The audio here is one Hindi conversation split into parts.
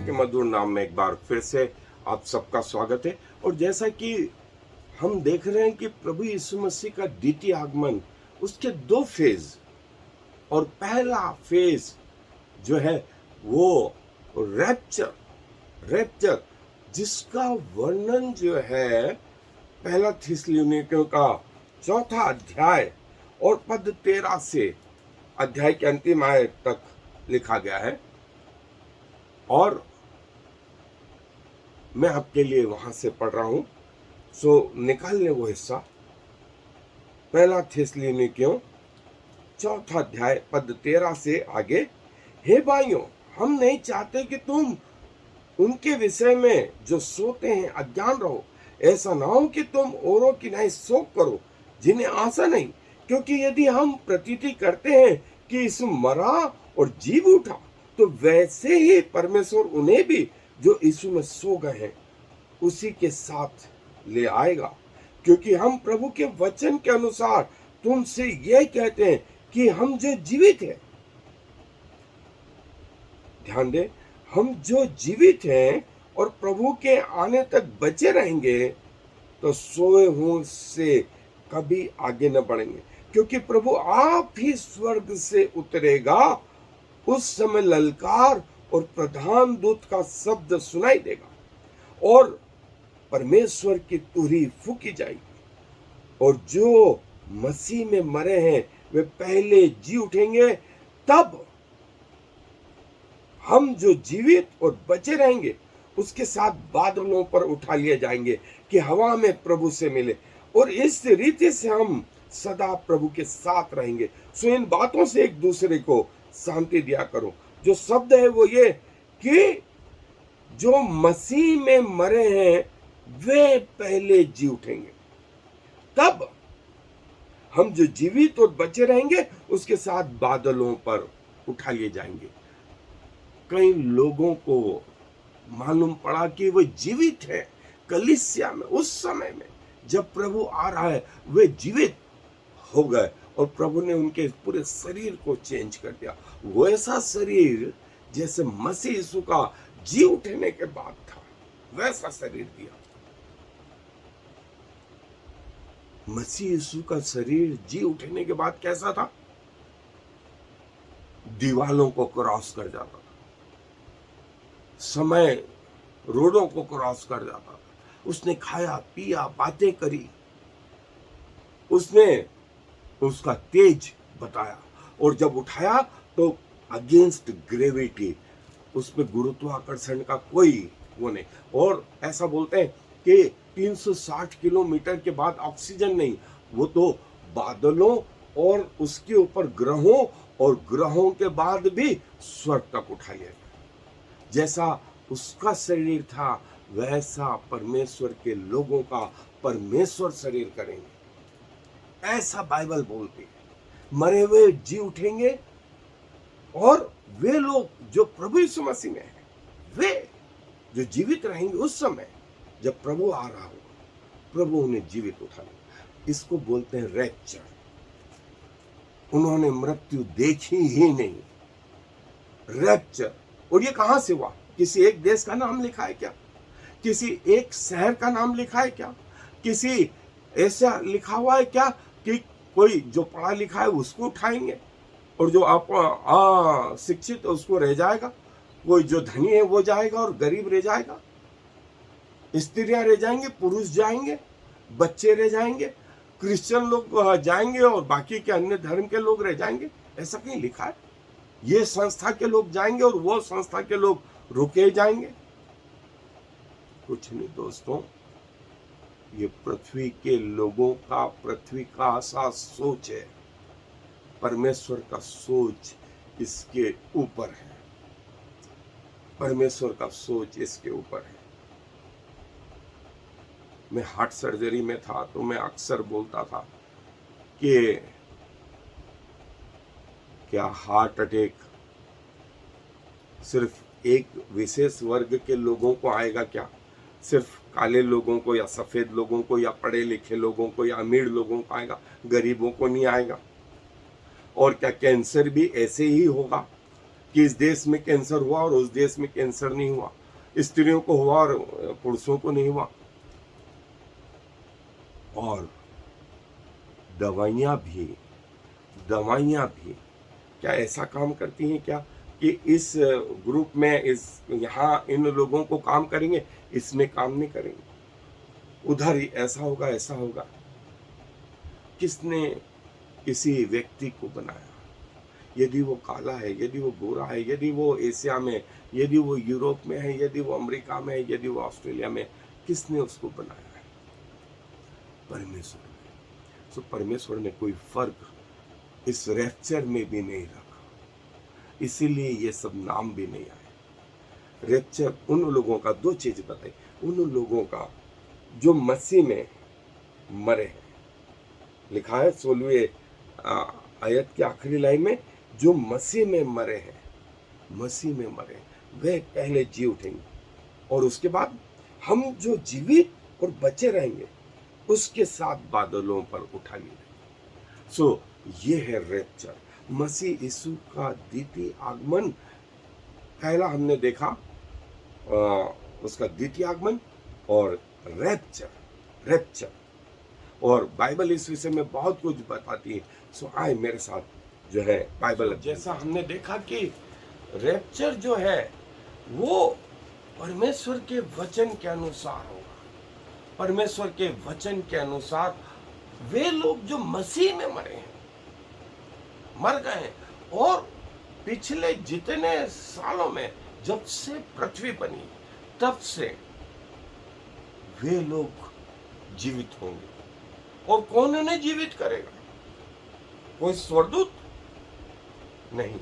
के मधुर नाम में एक बार फिर से आप सबका स्वागत है। और जैसा कि हम देख रहे हैं कि प्रभु यीशु मसीह का द्वितीय आगमन, उसके दो फेज। और पहला फेज जो है वो रैप्चर रैप्चर जिसका वर्णन जो है पहला थिस्सलुनीकियों का 4 अध्याय और पद 13 से अध्याय के अंतिम आयत तक लिखा गया है। और मैं आपके लिए वहां से पढ़ रहा हूं, सो निकाल लें वो हिस्सा। पहला थिस्सलुनीकियों 4 अध्याय पद 13 से आगे। हे भाइयों, हम नहीं चाहते कि तुम उनके विषय में जो सोते हैं अज्ञान रहो। ऐसा ना हो कि तुम औरों की नहीं शोक करो जिन्हें आशा नहीं, क्योंकि यदि हम प्रतीति करते हैं कि यीशु मरा और जीव उठा, तो वैसे ही परमेश्वर उन्हें भी जो यीशु में सो गए हैं उसी के साथ ले आएगा। क्योंकि हम प्रभु के वचन के अनुसार तुमसे यह कहते हैं कि हम जो जीवित हैं, ध्यान दें, हम जो जीवित हैं और प्रभु के आने तक बचे रहेंगे तो सोए हुए से कभी आगे न बढ़ेंगे, क्योंकि प्रभु आप ही स्वर्ग से उतरेगा। उस समय ललकार और प्रधान दूत का शब्द सुनाई देगा और परमेश्वर की तुरही फूकी जाएगी, और जो मसीह में मरे हैं वे पहले जी उठेंगे। तब हम जो जीवित और बचे रहेंगे उसके साथ बादलों पर उठा लिए जाएंगे कि हवा में प्रभु से मिले, और इस रीति से हम सदा प्रभु के साथ रहेंगे। सो इन बातों से एक दूसरे को शांति दिया करो। जो शब्द है वो ये कि जो मसीह में मरे हैं वे पहले जी उठेंगे। तब हम जो जीवित और बचे रहेंगे उसके साथ बादलों पर उठा लिए जाएंगे। कई लोगों को मालूम पड़ा कि वो जीवित है कलीसिया में, उस समय में जब प्रभु आ रहा है वे जीवित हो गए, और प्रभु ने उनके पूरे शरीर को चेंज कर दिया। वैसा शरीर जैसे मसीह यीशु का जी उठने के बाद था, वैसा शरीर दिया। मसीह यीशु का शरीर जी उठने के बाद कैसा था? दीवालों को क्रॉस कर जाता था, समय रोडों को क्रॉस कर जाता था। उसने खाया पिया, बातें करी, उसने उसका तेज बताया, और जब उठाया तो अगेंस्ट ग्रेविटी, उसमें गुरुत्वाकर्षण का कोई वो नहीं। और ऐसा बोलते हैं कि 360 किलोमीटर के बाद ऑक्सीजन नहीं, वो तो बादलों और उसके ऊपर ग्रहों, और ग्रहों के बाद भी स्वर्ग तक उठा लिया गया। जैसा उसका शरीर था वैसा परमेश्वर के लोगों का परमेश्वर शरीर करेंगे, ऐसा बाइबल बोलती है। मरे हुए जी उठेंगे, और वे लोग जो प्रभु यीशु मसीह में हैं वे जो जीवित रहेंगे उस समय जब प्रभु आ रहा होगा, प्रभु उन्हें जीवित उठा लेगा। इसको बोलते हैं रैप्चर। उन्होंने मृत्यु देखी ही नहीं, रैप्चर। और ये कहां से हुआ? किसी एक देश का नाम लिखा है क्या? किसी एक शहर का नाम लिखा है क्या? किसी ऐसा लिखा हुआ है क्या कि कोई जो पढ़ा लिखा है उसको उठाएंगे और जो आप शिक्षित उसको रह जाएगा? कोई जो धनी है वो जाएगा और गरीब रह जाएगा? स्त्रियां रह जाएंगे, पुरुष जाएंगे, बच्चे रह जाएंगे, क्रिश्चियन लोग जाएंगे और बाकी के अन्य धर्म के लोग रह जाएंगे? ऐसा कहीं लिखा है? ये संस्था के लोग जाएंगे और वो संस्था के लोग रुके जाएंगे? कुछ नहीं दोस्तों, ये पृथ्वी के लोगों का, पृथ्वी का ऐसा सोच है। परमेश्वर का सोच इसके ऊपर है, परमेश्वर का सोच इसके ऊपर है। मैं हार्ट सर्जरी में था तो मैं अक्सर बोलता था कि क्या हार्ट अटैक सिर्फ एक विशेष वर्ग के लोगों को आएगा? क्या सिर्फ काले लोगों को या सफेद लोगों को या पढ़े लिखे लोगों को या अमीर लोगों को आएगा, गरीबों को नहीं आएगा? और क्या कैंसर भी ऐसे ही होगा कि इस देश में कैंसर हुआ और उस देश में कैंसर नहीं हुआ, स्त्रियों को हुआ और पुरुषों को नहीं हुआ। और दवाइयाँ भी क्या ऐसा काम करती हैं क्या कि इस ग्रुप में, इस यहाँ इन लोगों को काम करेंगे, इसमें काम नहीं करेंगे, उधर ही ऐसा होगा ऐसा होगा। किसने किसी व्यक्ति को बनाया? यदि वो काला है, यदि वो गोरा है, यदि वो एशिया में, यदि वो यूरोप में है, यदि वो अमेरिका में है, यदि वो ऑस्ट्रेलिया में, किसने उसको बनाया है? परमेश्वर ने। सो परमेश्वर ने कोई फर्क इस रैप्चर में भी नहीं रखा, इसीलिए ये सब नाम भी नहीं आए। रैप्चर उन लोगों का, दो चीज बताई, उन लोगों का जो मसीह में मरे हैं। लिखा है 16वें आयत के आखिरी लाइन में, जो मसीह में मरे हैं, मसीह में मरे वे पहले जी उठेंगे, और उसके बाद हम जो जीवित और बचे रहेंगे उसके साथ बादलों पर उठा लिए जाएंगे। सो ये है रैप्चर, मसीह यीशु का द्वितीय आगमन। पहला हमने देखा उसका द्वितीय आगमन और रैप्चर। और बाइबल इस विषय में बहुत कुछ बताती है। सो आए मेरे साथ जो है बाइबल, जैसा हमने देखा कि रैप्चर जो है वो परमेश्वर के वचन के अनुसार होगा। परमेश्वर के वचन के अनुसार वे लोग जो मसीह में मरे हैं, मर गए हैं, और पिछले जितने सालों में जब से पृथ्वी बनी तब से वे लोग जीवित होंगे। और कौन उन्हें जीवित करेगा? कोई स्वर्गदूत? नहीं,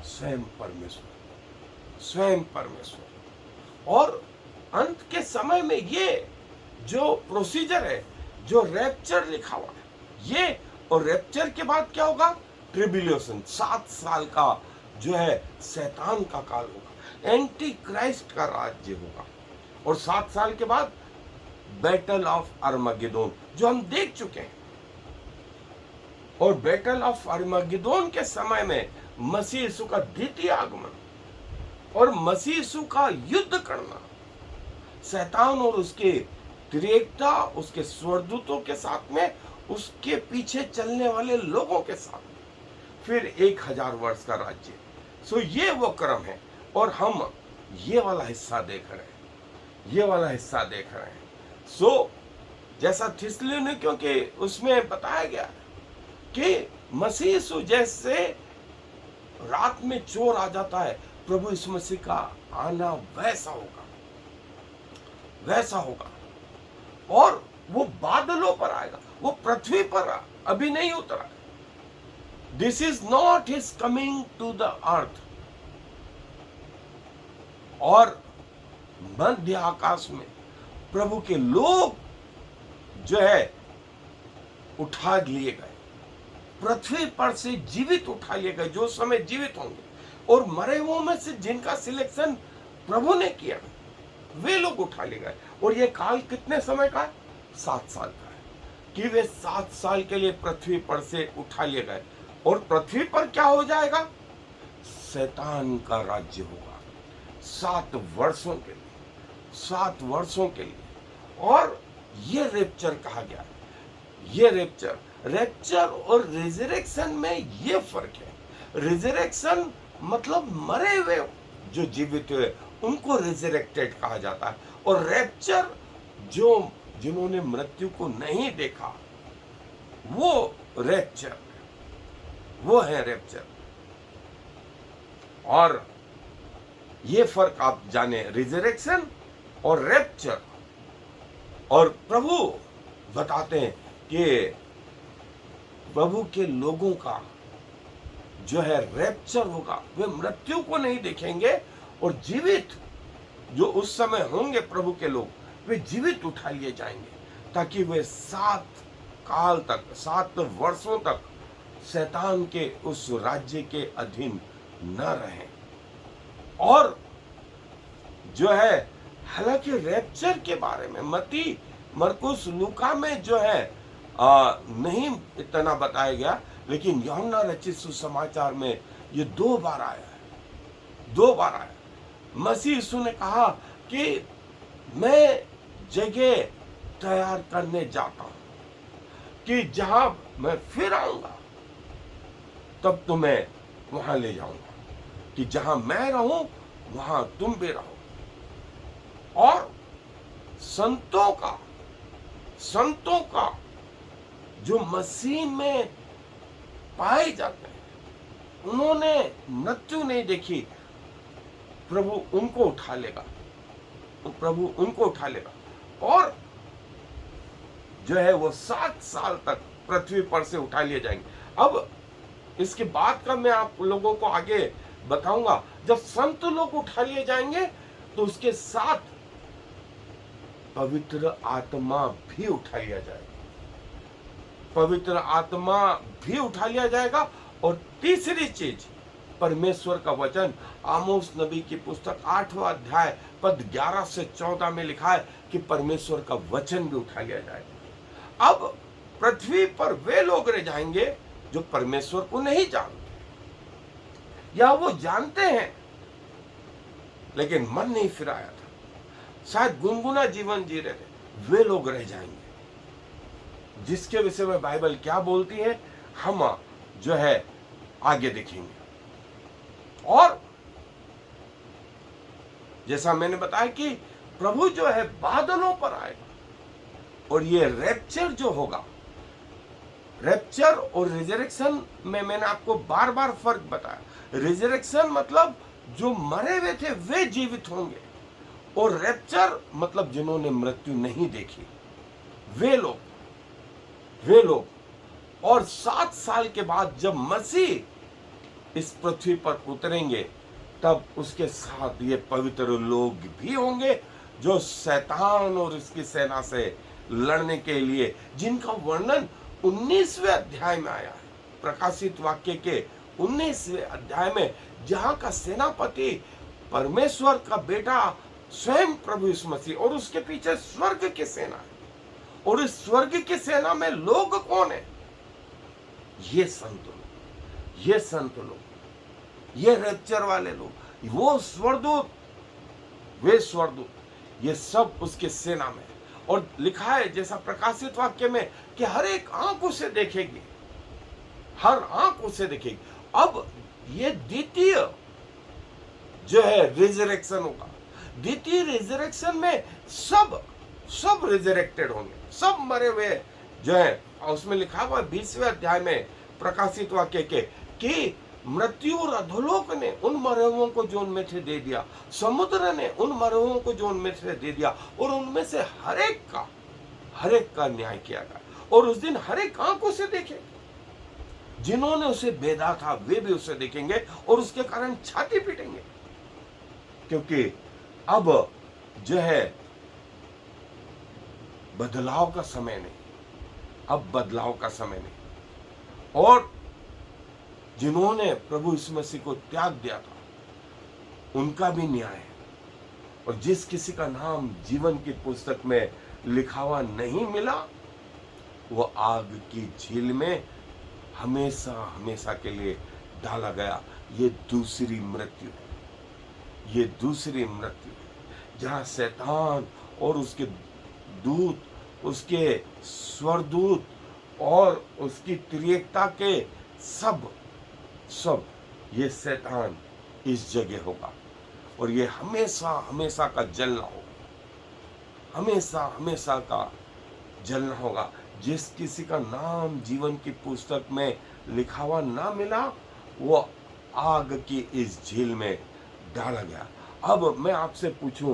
स्वयं परमेश्वर। और अंत के समय में ये जो प्रोसीजर है, जो रैप्चर लिखा हुआ है, ये, और रैप्चर के बाद क्या होगा? ट्रिब्यूलेशन, 7 साल का जो है शैतान का काल होगा, एंटी क्राइस्ट का राज्य होगा। और 7 साल के बाद बैटल ऑफ अर्मगेदोन, जो हम देख चुके हैं। और बैटल ऑफ अर्मगेदोन के समय में मसीह यीशु का द्वितीय आगमन और मसीह यीशु का युद्ध करना, शैतान और उसके त्रिएकता, उसके स्वर्गदूतों के साथ में, उसके पीछे चलने वाले लोगों के साथ, फिर 1000 वर्ष का राज्य। सो ये वो क्रम है, और हम ये वाला हिस्सा देख रहे हैं। सो जैसा थिस्सलुनीकियों के उसमें बताया गया कि मसीह यीशु जैसे रात में चोर आ जाता है, प्रभु यीशु मसीह का आना वैसा होगा। और वो बादलों पर आएगा, वो पृथ्वी पर अभी नहीं उतरा। This is not his coming to the earth. और मध्य आकाश में प्रभु के लोग जो है उठा लिए गए, पृथ्वी पर से जीवित उठा लिए गए, जो समय जीवित होंगे। और मरे हुओं में से जिनका सिलेक्शन प्रभु ने किया, वे लोग उठा लिए गए। और ये काल कितने समय का है? 7 साल का है, कि वे 7 साल के लिए पृथ्वी पर से उठा लिए गए। और पृथ्वी पर क्या हो जाएगा? शैतान का राज्य होगा 7 वर्षों के लिए। और ये रैप्चर कहा गया है। ये रैप्चर और रिजरेक्शन में ये फर्क है। रिजरेक्शन मतलब मरे हुए जो जीवित हुए उनको रिजरेक्टेड कहा जाता है, और रैप्चर जिन्होंने मृत्यु को नहीं देखा, वो है रैप्चर। और ये फर्क आप जाने, रिजरेक्शन और रैप्चर। और प्रभु बताते हैं कि प्रभु के लोगों का जो है रैप्चर होगा, वे मृत्यु को नहीं देखेंगे, और जीवित जो उस समय होंगे प्रभु के लोग, वे जीवित उठा लिए जाएंगे, ताकि वे 7 वर्षों तक शैतान के उस राज्य के अधीन न रहें। और जो है, हालांकि रैप्चर के बारे में मत्ती, मरकुस, लूका में जो है नहीं इतना बताया गया, लेकिन यूहन्ना रचित सुसमाचार में ये 2 बार आया है, 2 बार आया। मसीह यीशु ने कहा कि मैं जगह तैयार करने जाता हूं, कि जहां मैं फिर आऊंगा तब तुम्हें वहां ले जाऊंगा, कि जहां मैं रहूं वहां तुम भी रहो। और संतों का जो मसीह में पाए जाते हैं, उन्होंने मृत्यु नहीं देखी, प्रभु उनको उठा लेगा, प्रभु उनको उठा लेगा और जो है वो 7 साल तक पृथ्वी पर से उठा लिए जाएंगे। अब इसके बाद का मैं आप लोगों को आगे बताऊंगा। जब संत लोग उठा लिए जाएंगे तो उसके साथ पवित्र आत्मा भी उठा लिया जाएगा, पवित्र आत्मा भी उठा लिया जाएगा। और तीसरी चीज, परमेश्वर का वचन, आमोस नबी की पुस्तक 8वां अध्याय पद 11 से 14 में लिखा है कि परमेश्वर का वचन भी उठा लिया जाएगा। अब पृथ्वी पर वे लोग रह जाएंगे जो परमेश्वर को नहीं जानते, या वो जानते हैं लेकिन मन नहीं फिराया था, शायद गुनगुना जीवन जी रहे थे, वे लोग रह जाएंगे, जिसके विषय में बाइबल क्या बोलती है हम जो है आगे देखेंगे। और जैसा मैंने बताया कि प्रभु जो है बादलों पर आएगा, और ये रैप्चर जो होगा, रैप्चर और रिजरेक्शन में मैंने आपको बार बार फर्क बताया। रिजरेक्शन मतलब जो मरे हुए थे वे जीवित होंगे, और रैप्चर मतलब जिन्होंने मृत्यु नहीं देखी वे लोग। और 7 साल के बाद जब मसीह इस पृथ्वी पर उतरेंगे तब उसके साथ ये पवित्र लोग भी होंगे जो शैतान और उसकी सेना से लड़ने के लिए, जिनका वर्णन 19वें अध्याय में आया है, प्रकाशित वाक्य के 19वें अध्याय में, जहां का सेनापति परमेश्वर का बेटा स्वयं प्रभु यीशु मसीह, और उसके पीछे स्वर्ग की सेना है। और इस स्वर्ग की सेना में लोग कौन है? ये संत लोग, ये रैप्चर वाले लोग, वो स्वरदूत, वे स्वरदूत, ये सब उसके सेना में। और लिखा है जैसा प्रकाशित वाक्य में कि हर एक आंख उसे देखेगी, हर आंख उसे देखेगी। अब ये द्वितीय जो है रिजरेक्शन होगा। द्वितीय रिजरेक्शन में सब रिजरेक्टेड होंगे, सब मरे हुए जो है। उसमें लिखा हुआ 20वें अध्याय में प्रकाशित वाक्य के कि मृत्यु और अधोलोक ने उन मरे हुओं को जो उनमें थे दे दिया, समुद्र ने उन मरे हुओं को जो उनमें थे दे दिया, और उनमें से हर एक का न्याय किया गया। और उस दिन हर एक आंख उसे देखेगी, जिन्होंने उसे बेधा था वे भी उसे देखेंगे और उसके कारण छाती पीटेंगे, क्योंकि अब जो है बदलाव का समय नहीं, अब बदलाव का समय नहीं। और जिन्होंने प्रभु यीशु मसीह को त्याग दिया था उनका भी न्याय है। और जिस किसी का नाम जीवन की पुस्तक में लिखा हुआ नहीं मिला, वो आग की झील में हमेशा के लिए डाला गया। ये दूसरी मृत्यु है, ये दूसरी मृत्यु है, जहां शैतान और उसके दूत, उसके स्वरदूत और उसकी त्रिएकता के सब ये शैतान इस जगह होगा। और ये हमेशा का जलना होगा, हमेशा का जलना होगा। जिस किसी का नाम जीवन की पुस्तक में लिखा हुआ ना मिला, वो आग की इस झील में डाला गया। अब मैं आपसे पूछूं,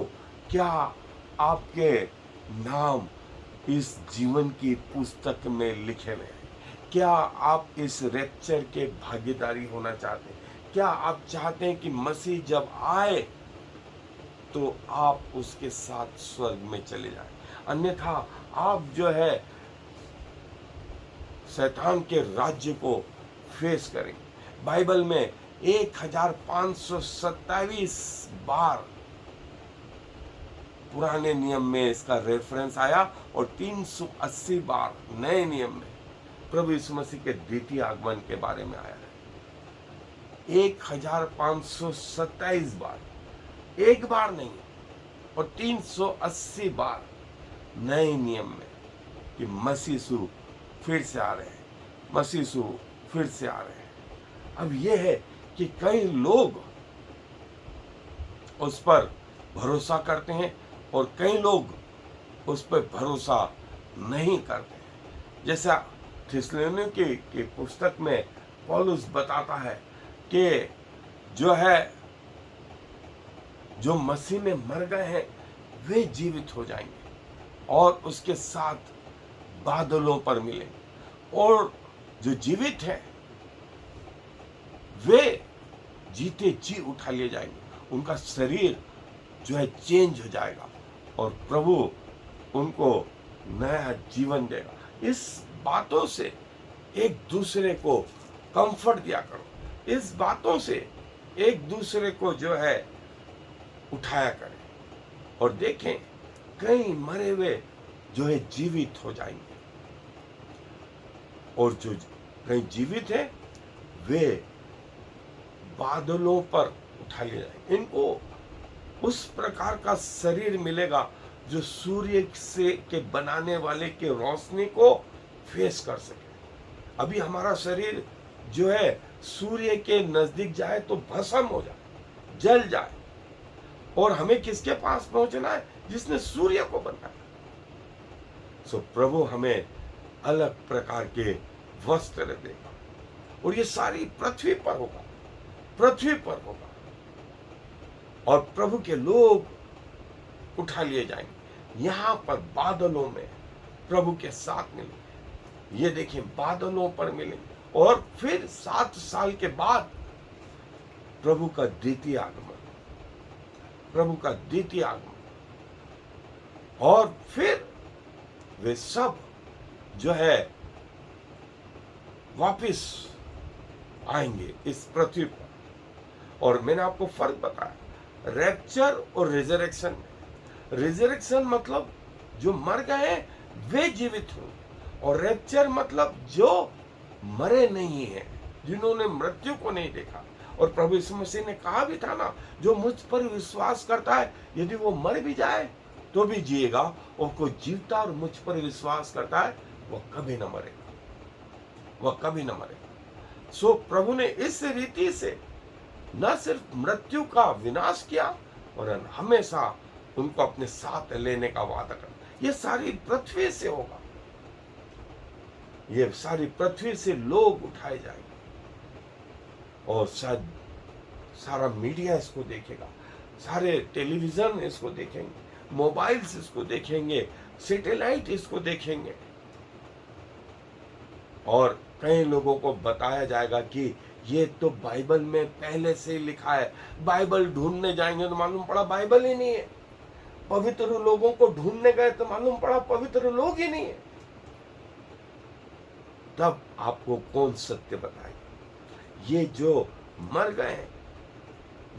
क्या आपके नाम इस जीवन की पुस्तक में लिखे हुए हैं? क्या आप इस रैप्चर के भागीदारी होना चाहते हैं? क्या आप चाहते हैं कि मसीह जब आए तो आप उसके साथ स्वर्ग में चले जाएं? अन्यथा आप जो है शैतान के राज्य को फेस करेंगे। बाइबल में 1527 बार पुराने नियम में इसका रेफरेंस आया और 380 बार नए नियम में। प्रभु यीशु मसीह के द्वितीय आगमन के बारे में आया है। 1527 बार, एक बार नहीं, और 380 बार नए नियम में कि मसीह यीशु फिर से आ रहे हैं, मसीह यीशु फिर से आ रहे हैं। अब यह है कि कई लोग उस पर भरोसा करते हैं और कई लोग उस पर भरोसा नहीं करते हैं। जैसा थिस्सलुनीके की पुस्तक में पौलुस बताता है कि जो मसीह में मर गए हैं वे जीवित हो जाएंगे और उसके साथ बादलों पर मिलेंगे, और जो जीवित हैं वे जीते जी उठा लिए जाएंगे। उनका शरीर चेंज हो जाएगा और प्रभु उनको नया जीवन देगा। इस बातों से एक दूसरे को कंफर्ट दिया करो, इस बातों से एक दूसरे को उठाया करें, और देखें कई मरे हुए जीवित हो जाएंगे, और जो कई जीवित है वे बादलों पर उठा लिए जाएंगे। इनको उस प्रकार का शरीर मिलेगा जो सूर्य से के बनाने वाले के रोशनी को फेस कर सके। अभी हमारा शरीर सूर्य के नजदीक जाए तो भस्म हो जाए, जल जाए, और हमें किसके पास पहुंचना है? जिसने सूर्य को बनाया। सो प्रभु हमें अलग प्रकार के वस्त्र देगा, और ये सारी पृथ्वी पर होगा, पृथ्वी पर होगा, और प्रभु के लोग उठा लिए जाएंगे। यहां पर बादलों में प्रभु के साथ मिलेंगे। ये देखिए, बादलों पर मिलेंगे, और फिर 7 साल के बाद प्रभु का द्वितीय आगमन, प्रभु का द्वितीय आगमन, और फिर वे सब वापिस आएंगे इस पृथ्वी पर। और मैंने आपको फर्क बताया रैप्चर और रिजरेक्शन में। रिजरेक्शन मतलब जो मर गए वे जीवित होंगे, और रैप्चर मतलब जो मरे नहीं हैं, जिन्होंने मृत्यु को नहीं देखा। और प्रभु यीशु मसीह ने कहा भी था ना, जो मुझ पर विश्वास करता है यदि वो मर भी जाए तो भी जिएगा, और कोई जीवता और मुझ पर विश्वास करता है वह कभी न मरेगा, वह कभी न मरेगा। सो प्रभु ने इस रीति से न सिर्फ मृत्यु का विनाश किया, और हमेशा उनको अपने साथ लेने का वादा कर। ये सारी पृथ्वी से होगा, ये सारी पृथ्वी से लोग उठाए जाएंगे, और शायद सारा मीडिया इसको देखेगा, सारे टेलीविजन इसको देखेंगे, मोबाइल्स इसको देखेंगे, सैटेलाइट इसको देखेंगे, और कई लोगों को बताया जाएगा कि ये तो बाइबल में पहले से लिखा है। बाइबल ढूंढने जाएंगे तो मालूम पड़ा बाइबल ही नहीं है। पवित्र लोगों को ढूंढने गए तो मालूम पड़ा पवित्र लोग ही नहीं है। तब आपको कौन सत्य बताएगा? ये जो मर गए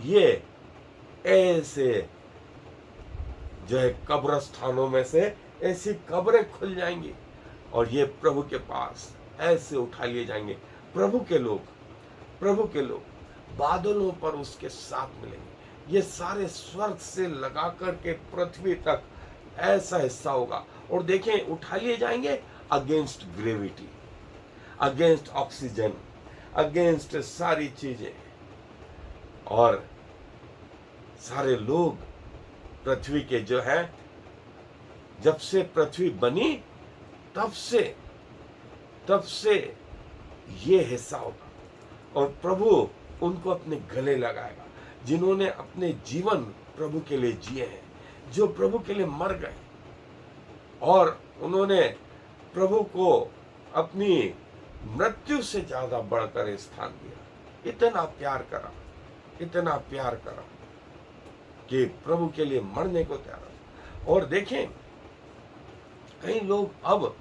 ये ऐसे कब्रस्थानों में से ऐसी कब्रें खुल जाएंगी, और ये प्रभु के पास ऐसे उठा लिए जाएंगे। प्रभु के लोग बादलों पर उसके साथ मिलेंगे। ये सारे स्वर्ग से लगा करके पृथ्वी तक ऐसा हिस्सा होगा। और देखें, उठा लिए जाएंगे against gravity, against oxygen, against सारी चीजें, और सारे लोग पृथ्वी के जब से पृथ्वी बनी तब से ये हिस्सा होगा, और प्रभु उनको अपने गले लगाएगा जिन्होंने अपने जीवन प्रभु के लिए जिए हैं, जो प्रभु के लिए मर गए, और उन्होंने प्रभु को अपनी मृत्यु से ज्यादा बढ़कर स्थान दिया। इतना प्यार करा कि प्रभु के लिए मरने को तैयार है। और देखें, कई लोग अब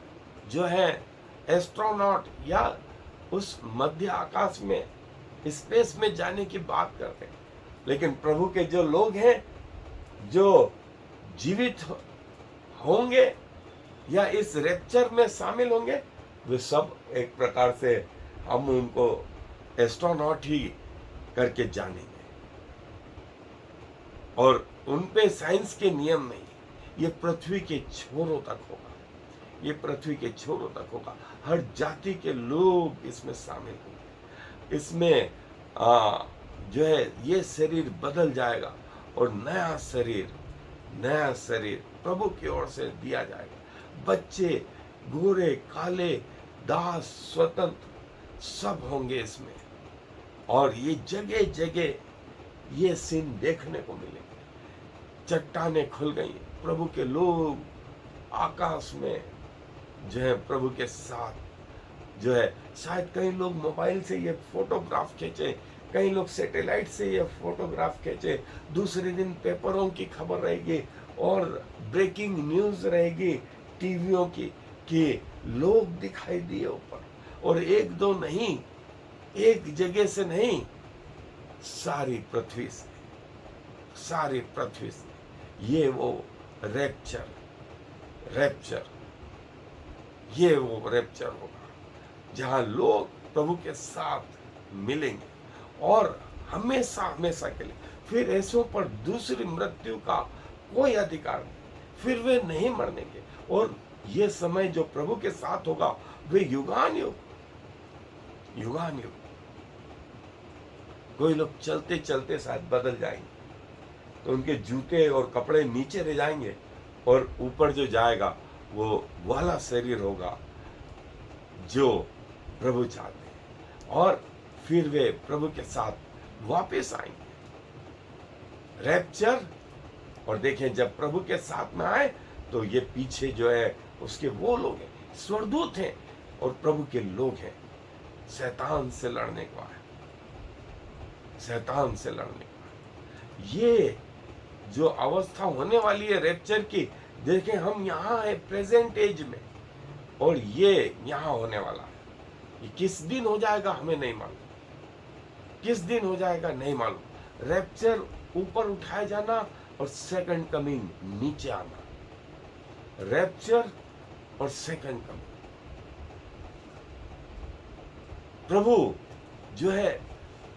एस्ट्रोनॉट या उस मध्य आकाश में स्पेस में जाने की बात करते हैं, लेकिन प्रभु के जो लोग हैं जो जीवित होंगे या इस रैप्चर में शामिल होंगे, वे सब एक प्रकार से हम उनको एस्ट्रोनॉट ही करके जानेंगे। और उन पे साइंस के नियम नहीं, ये पृथ्वी के छोरों तक होगा, ये पृथ्वी के छोरों तक होगा। हर जाति के लोग इसमें शामिल होंगे। इसमें जो है ये शरीर बदल जाएगा और नया शरीर प्रभु की ओर से दिया जाएगा। बच्चे गोरे काले दास स्वतंत्र सब होंगे इसमें। और ये जगह जगह ये सीन देखने को मिलेंगे। चट्टानें खुल गई, प्रभु के लोग आकाश में जो है प्रभु के साथ जो है। शायद कई लोग मोबाइल से ये फोटोग्राफ खींचे, कई लोग सैटेलाइट से ये फोटोग्राफ खींचे। दूसरे दिन पेपरों की खबर रहेगी और ब्रेकिंग न्यूज रहेगी टीवियों की कि लोग दिखाई दिए ऊपर। और एक दो नहीं, एक जगह से नहीं, सारी पृथ्वी से ये वो रैप्चर ये वो रैप्चर होगा जहां लोग प्रभु के साथ मिलेंगे और हमेशा हमेशा के लिए। फिर ऐसों पर दूसरी मृत्यु का कोई अधिकार नहीं, फिर वे नहीं मरनेंगे। और ये समय जो प्रभु के साथ होगा वे युगान युग। कोई लोग चलते चलते शायद बदल जाएंगे, तो उनके जूते और कपड़े नीचे रह जाएंगे और ऊपर जो जाएगा वो वाला शरीर होगा जो प्रभु चाहते हैं। और फिर वे प्रभु के साथ वापस आएंगे। रैप्चर। और देखें जब प्रभु के साथ में आए तो ये पीछे जो है उसके वो लोग हैं, स्वर्गदूत हैं और प्रभु के लोग हैं। शैतान से लड़ने को आए, ये जो अवस्था होने वाली है रैप्चर की, देखें हम यहाँ है प्रेजेंट एज में और ये यहाँ होने वाला है। ये किस दिन हो जाएगा हमें नहीं मालूम, किस दिन हो जाएगा नहीं मालूम। रैप्चर ऊपर उठाया जाना और सेकंड कमिंग नीचे आना। रैप्चर और सेकंड कमिंग। प्रभु जो है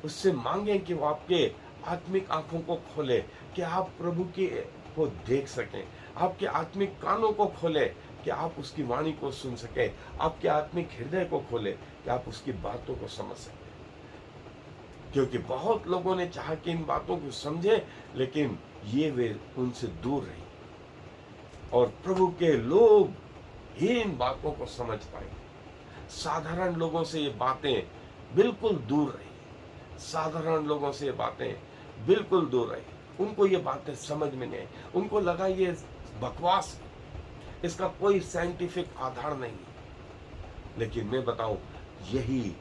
उससे मांगे कि वो आपके आत्मिक आंखों को खोले कि आप प्रभु की को देख सकें, आपके आत्मिक कानों को खोले कि आप उसकी वाणी को सुन सकें, आपके आत्मिक हृदय को खोले कि आप उसकी बातों को समझ सकें। क्योंकि बहुत लोगों ने चाहा कि इन बातों को समझे, लेकिन ये वे उनसे दूर रही और प्रभु के लोग ही इन बातों को समझ पाएंगे। साधारण लोगों से ये बातें बिल्कुल दूर रही, साधारण लोगों से ये बातें बिल्कुल दूर रही। उनको ये बातें समझ में नहीं आई, उनको लगा ये बकवास, इसका कोई साइंटिफिक आधार नहीं। लेकिन मैं बताऊं, यही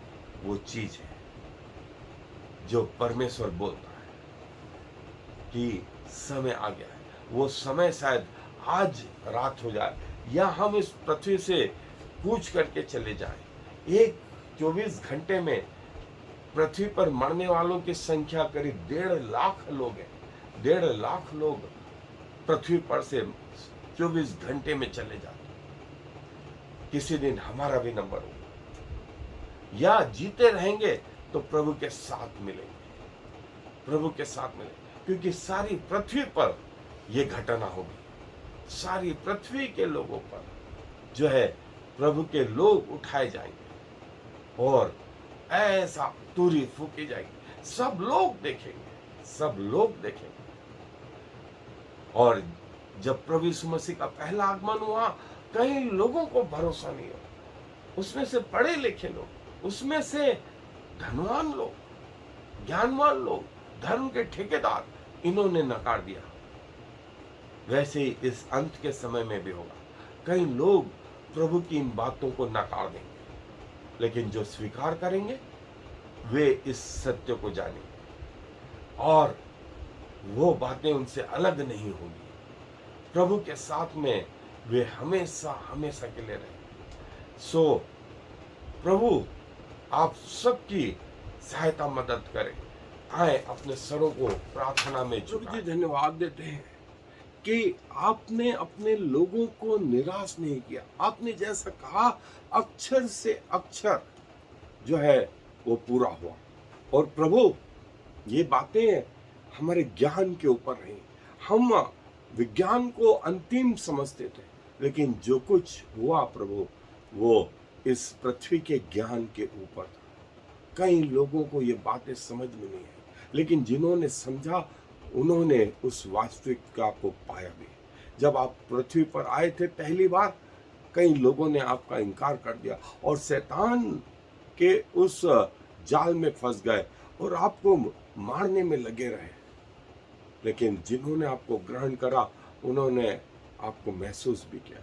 वो चीज है जो परमेश्वर बोलता है कि समय आ गया है। वो समय शायद आज रात हो जाए या हम इस पृथ्वी से कूच करके चले जाएं। एक 24 घंटे में पृथ्वी पर मरने वालों की संख्या करीब 1.5 लाख लोग हैं। 1.5 लाख लोग पृथ्वी पर से 24 घंटे में चले जाते। किसी दिन हमारा भी नंबर होगा, या जीते रहेंगे तो प्रभु के साथ मिलेंगे, प्रभु के साथ मिलेंगे। क्योंकि सारी पृथ्वी पर यह घटना होगी, सारी पृथ्वी के लोगों पर जो है प्रभु के लोग उठाए जाएंगे और ऐसा तुरी फूकी जाएगी, सब लोग देखेंगे, सब लोग देखेंगे। और जब प्रभु यीशु मसीह का पहला आगमन हुआ, कई लोगों को भरोसा नहीं हुआ। उसमें से पढ़े लिखे लोग, उसमें से धनवान लोग, ज्ञानवान लोग, धर्म के ठेकेदार, इन्होंने नकार दिया। वैसे ही इस अंत के समय में भी होगा। कई लोग प्रभु की इन बातों को नकार देंगे, लेकिन जो स्वीकार करेंगे वे इस सत्य को जानेंगे और वो बातें उनसे अलग नहीं होंगी। प्रभु के साथ में वे हमेशा हमेशा के लिए रहेंगे। सो प्रभु आप सबकी सहायता मदद करें। आए अपने सरों को प्रार्थना में झुकाएं। धन्यवाद देते हैं कि आपने अपने लोगों को निराश नहीं किया। आपने जैसा कहा अक्षर से अक्षर जो है वो पूरा हुआ। और प्रभु ये बातें हमारे ज्ञान के ऊपर रही। हम विज्ञान को अंतिम समझते थे, लेकिन जो कुछ हुआ प्रभु वो इस पृथ्वी के ज्ञान के ऊपर था। कई लोगों को ये बातें समझ में नहीं आई, लेकिन जिन्होंने समझा उन्होंने उस वास्तविकता को पाया भी। जब आप पृथ्वी पर आए थे पहली बार, कई लोगों ने आपका इनकार कर दिया और शैतान के उस जाल में फंस गए और आपको मारने में लगे रहे। लेकिन जिन्होंने आपको ग्रहण करा उन्होंने आपको महसूस भी किया।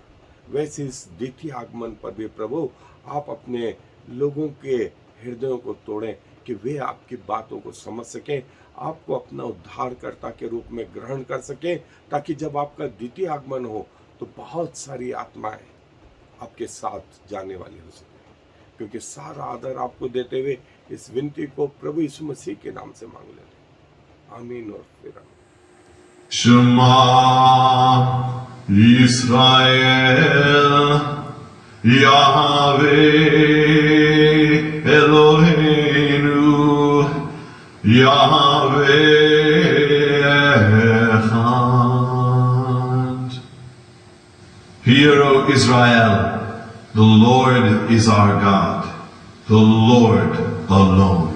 वैसे इस द्वितीय आगमन पर भी प्रभु आप अपने लोगों के हृदयों को तोड़ें कि वे आपकी बातों को समझ सकें, आपको अपना उद्धारकर्ता के रूप में ग्रहण कर सकें, ताकि जब आपका द्वितीय आगमन हो तो बहुत सारी आत्माएं आपके साथ जाने वाली हो सके। क्योंकि सारा आदर आपको देते हुए इस विनती को प्रभु यीशु मसीह के नाम से मांग लेते हैं। आमीन और फिर आमीन। Shema Yisrael Yahweh Eloheinu Yahweh Echad. Hear, O Israel, the Lord is our God, the Lord alone.